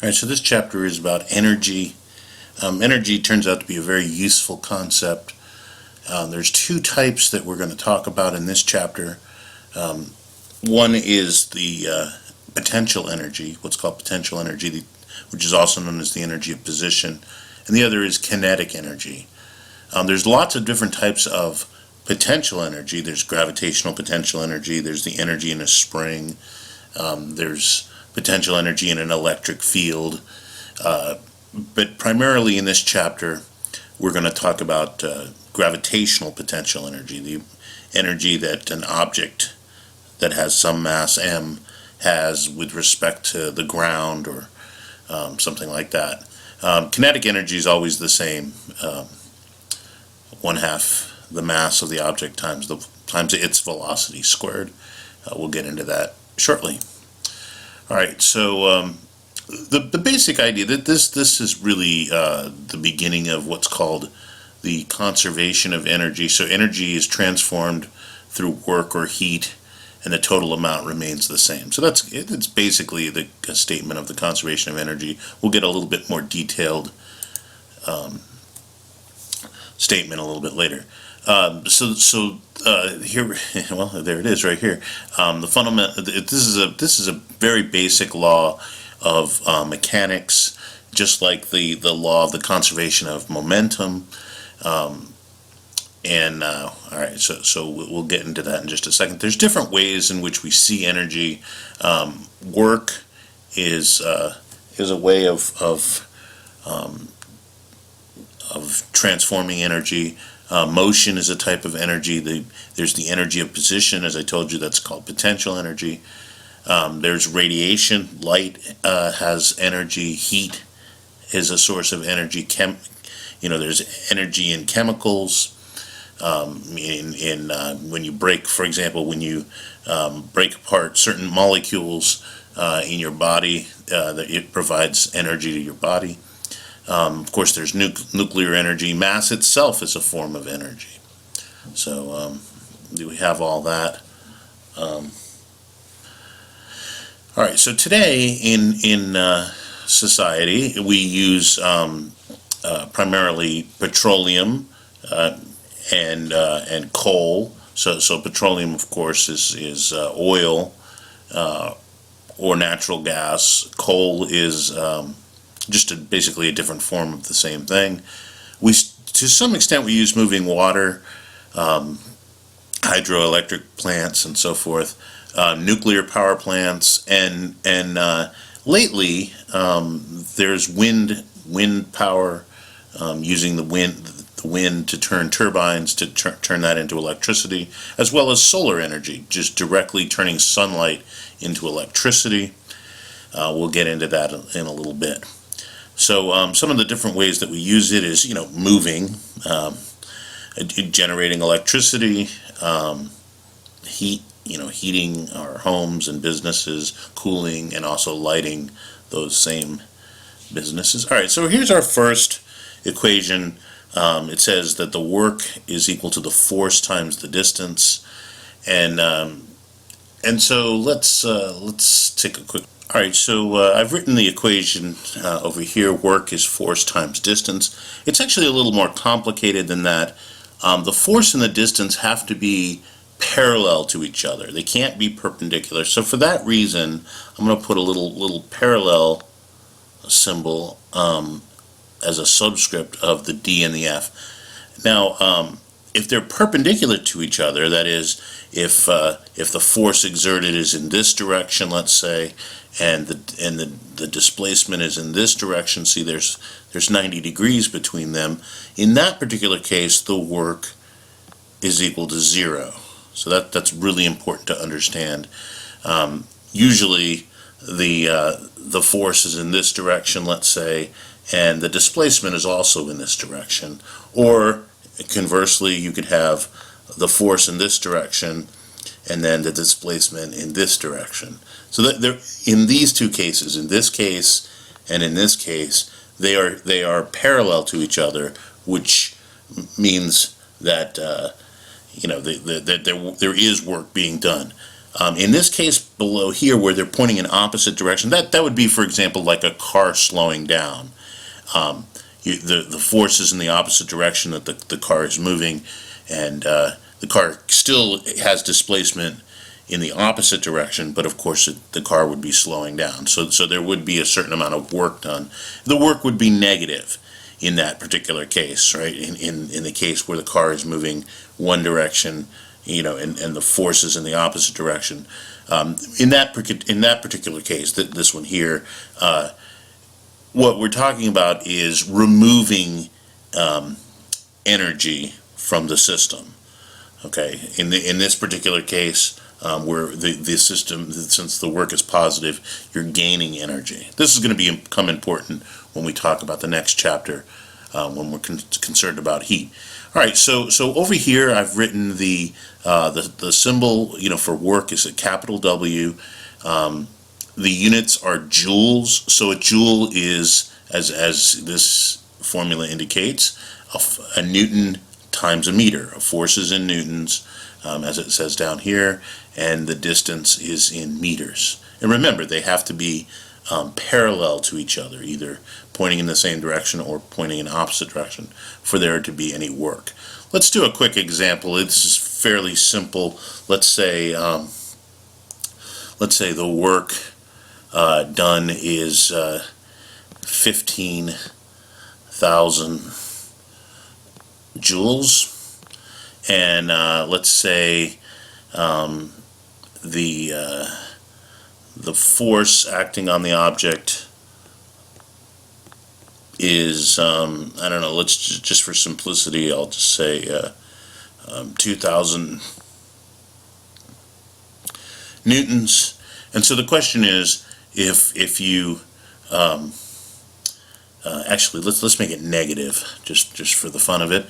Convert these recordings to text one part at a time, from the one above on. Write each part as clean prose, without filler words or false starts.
Alright, so this chapter is about energy. Energy turns out to be a very useful concept. There's two types that we're going to talk about in this chapter. One is the potential energy, what's called potential energy, which is also known as the energy of position, and the other is kinetic energy. There's lots of different types of potential energy. There's gravitational potential energy, there's the energy in a spring, there's potential energy in an electric field, but primarily in this chapter we're going to talk about gravitational potential energy, the energy that an object that has some mass m has with respect to the ground or something like that. Kinetic energy is always the same, 1/2 the mass of the object times its velocity squared. We'll get into that shortly. Alright, so the basic idea that this is really the beginning of what's called the conservation of energy. So energy is transformed through work or heat, and the total amount remains the same. So it's basically the statement of the conservation of energy. We'll get a little bit more detailed statement a little bit later. Here, well, there it is right here. The fundamental. This is a very basic law of mechanics, just like the law of the conservation of momentum. All right, so we'll get into that in just a second. There's different ways in which we see energy. Work is a way of transforming energy. Motion is a type of energy. There's the energy of position, as I told you, that's called potential energy. There's radiation. Light has energy. Heat is a source of energy. There's energy in chemicals. When you break, for example, when you break apart certain molecules in your body, that it provides energy to your body. Of course, there's nuclear energy. Mass itself is a form of energy. So we have all that. All right. So today in society we use primarily petroleum and coal. So petroleum, of course, is oil or natural gas. Coal is just basically a different form of the same thing. To some extent, we use moving water, hydroelectric plants, and so forth, nuclear power plants, and lately there's wind power, using the wind to turn turbines to turn that into electricity, as well as solar energy, just directly turning sunlight into electricity. We'll get into that in a little bit. So some of the different ways that we use it is, moving, generating electricity, heating our homes and businesses, cooling, and also lighting those same businesses. All right, so here's our first equation. It says that the work is equal to the force times the distance, and so let's take a quick. All right, so I've written the equation over here. Work is force times distance. It's actually a little more complicated than that. The force and the distance have to be parallel to each other. They can't be perpendicular. So for that reason, I'm going to put a little parallel symbol as a subscript of the D and the F. Now, if they're perpendicular to each other, that is, if the force exerted is in this direction, let's say, and the displacement is in this direction, see there's 90 degrees between them. In that particular case, the work is equal to 0. So that's really important to understand. Usually the force is in this direction, let's say, and the displacement is also in this direction. Or conversely, you could have the force in this direction and then the displacement in this direction. So that in these two cases, in this case and in this case, they are parallel to each other, which means that there is work being done. In this case below here, where they're pointing in opposite direction, that would be, for example, like a car slowing down. The force is in the opposite direction that the car is moving, and the car still has displacement in the opposite direction, but of course the car would be slowing down. So there would be a certain amount of work done. The work would be negative in that particular case, right? In the case where the car is moving one direction, and the force is in the opposite direction. In that particular case, this one here, what we're talking about is removing energy from the system. Okay, in this particular case, where the system, since the work is positive, you're gaining energy. This is going to become important when we talk about the next chapter, when we're concerned about heat. All right, so over here I've written the symbol, for work is a capital W. The units are joules. So a joule is, as this formula indicates, a Newton times a meter. A force is in newtons, as it says down here, and the distance is in meters. And remember, they have to be parallel to each other, either pointing in the same direction or pointing in opposite direction, for there to be any work. Let's do a quick example. This is fairly simple. Let's say the work done is 15,000 joules, and let's say the force acting on the object is, I don't know, let's just for simplicity, I'll just say 2,000 newtons. And so the question is, if you actually let's make it negative, just for the fun of it.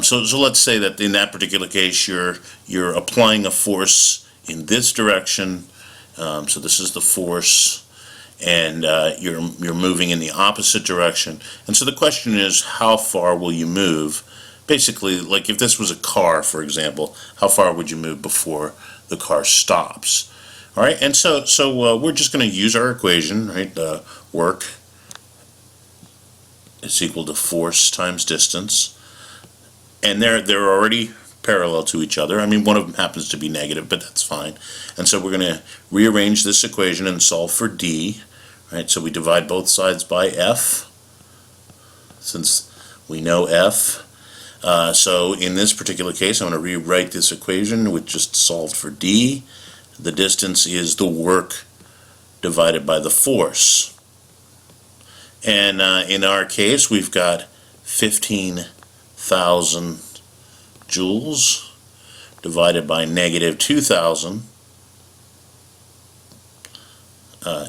So let's say that in that particular case you're applying a force in this direction. So this is the force, and you're moving in the opposite direction. And so the question is, how far will you move? Basically, like if this was a car, for example, how far would you move before the car stops? All right, and so we're just going to use our equation, right? Work is equal to force times distance, and they're already parallel to each other. I mean, one of them happens to be negative, but that's fine. And so we're going to rearrange this equation and solve for d. Right? So we divide both sides by f, since we know f. So in this particular case, I'm going to rewrite this equation, which just solved for d. The distance is the work divided by the force. And in our case, we've got 15,000 joules divided by negative 2,000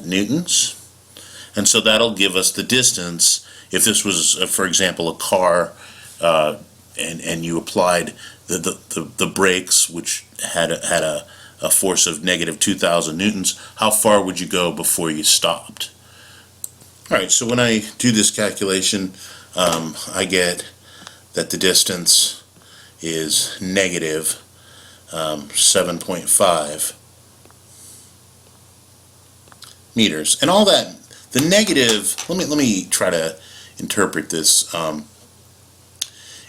newtons. And so that'll give us the distance. If this was, for example, a car, and you applied the brakes, which had a force of negative 2,000 newtons, how far would you go before you stopped? All right, so when I do this calculation, I get that the distance is negative 7.5 meters. And all that, the negative, let me try to interpret this.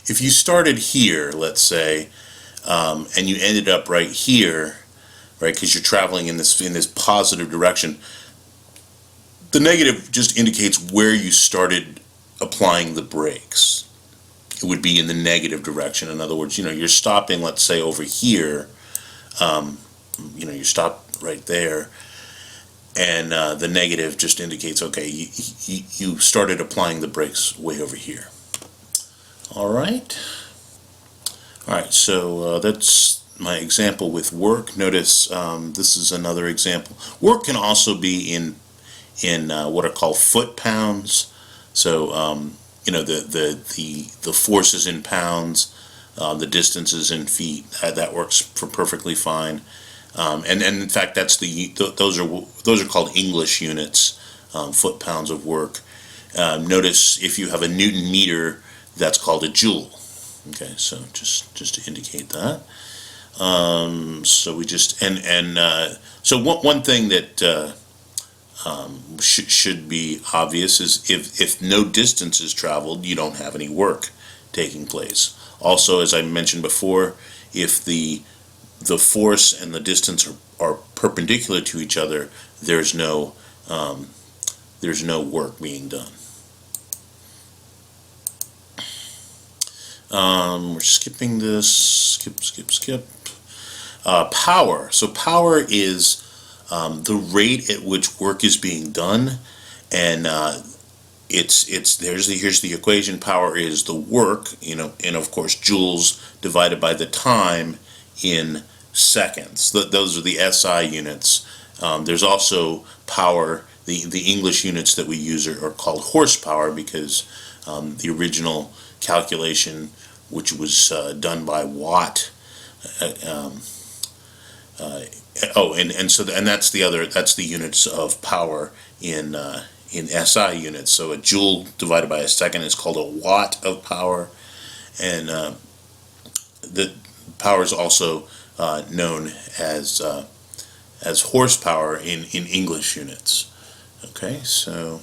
If you started here, let's say, and you ended up right here, right, because you're traveling in this positive direction, the negative just indicates where you started applying the brakes. It would be in the negative direction. In other words, you're stopping, let's say, over here. You stop right there, and the negative just indicates, okay, you started applying the brakes way over here. All right. So that's my example with work. Notice this is another example. Work can also be in what are called foot-pounds. So the force is in pounds, the distance is in feet. That works perfectly fine. And in fact, those are called English units, foot-pounds of work. Notice if you have a Newton meter, that's called a joule. Okay, so just to indicate that. So we just so one thing that should be obvious is if no distance is traveled, you don't have any work taking place. Also, as I mentioned before, if the force and the distance are perpendicular to each other, there's no work being done. We're skipping this. Skip. Power. So power is the rate at which work is being done, and here's the equation. Power is the work, and of course joules divided by the time in seconds. Those are the SI units. There's also power. The English units that we use are called horsepower because the original calculation, which was done by Watt. And that's the units of power in SI units. So a joule divided by a second is called a watt of power, and the power is also known as horsepower in English units. Okay, so